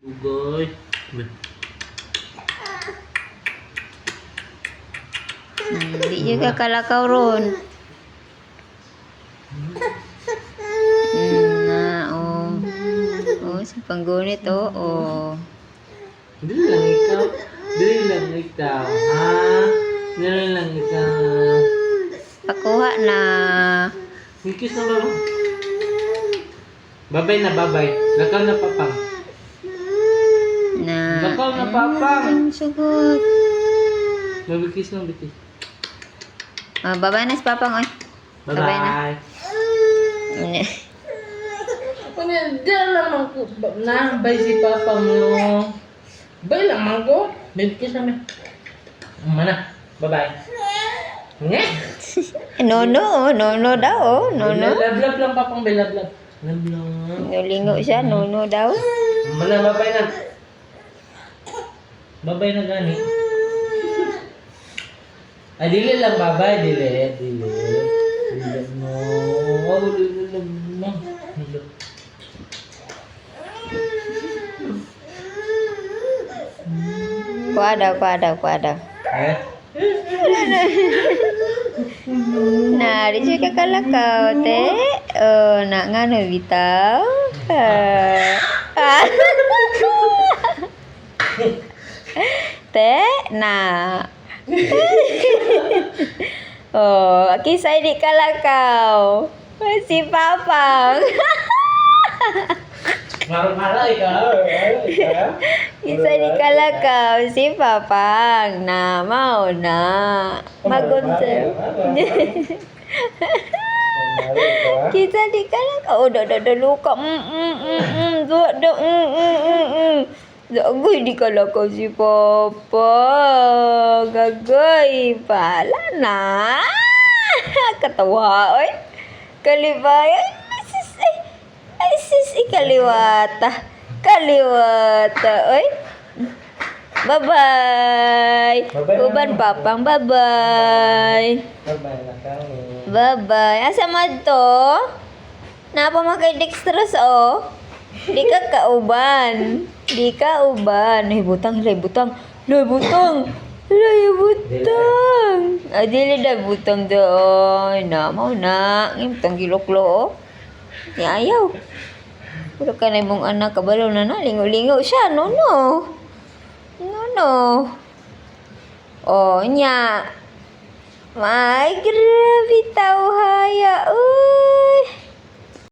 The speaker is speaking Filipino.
Ugoy. Hindi juga kalakaw ron. Oh. Oh, si panggunit, oh. Dili lang ikaw. Dili lang ikaw. Ha? Dili lang ikaw. Pakuha na. Kiss na ba? Babay na babay. Lakaw na papang. Na. Lakaw na papang. Ang sugot. Babay kiss na biti. Babay na si Papang, oy. Babay na. Bye-bye. Diyan lang ko. Nabay si Papa mo. Bay lang man ko. Baby kiss namin. Mana. Bye-bye. Nga? Nono daw, oh. Nono. Love lang Papang. Bay love. Love lang. Nulingo siya, nono daw. Mana, bye-bye na. Bye-bye na gani. Ay, dili lang bye-bye. Dili mo. Oh, dili mo. Kuha daw. Eh? Nah, di siya kakalakaw, te. Oh, nak ngano bitaw. Te, nah. Oh, kisah di kalakaw. Si Papang. Marah-marah ikaw. Kisah di kalakaw si Papang. Nah, mau na. Magunta. Kita di kalakaw. Oh, dah luka. Gagay di kalakaw si Papa. Gagay. Pala na. Katawa, oy. Kalibay. Ay, sis, kaliwata. Oy. Bye-bye. Uban Papang, bye-bye. Bye-bye na kami. Bye-bye. Asa man to? Napa makay dextrose, oh? Di ka kauban. Ay, butang. Dili da butang doon. Na, mau na. Ngayon, butang kiloklo, oh. Ni ayaw. Puro ka na mong anak, kabalaw na na. Lingo-lingo siya. No. Oh, nya. May grabe tao haya. Uy.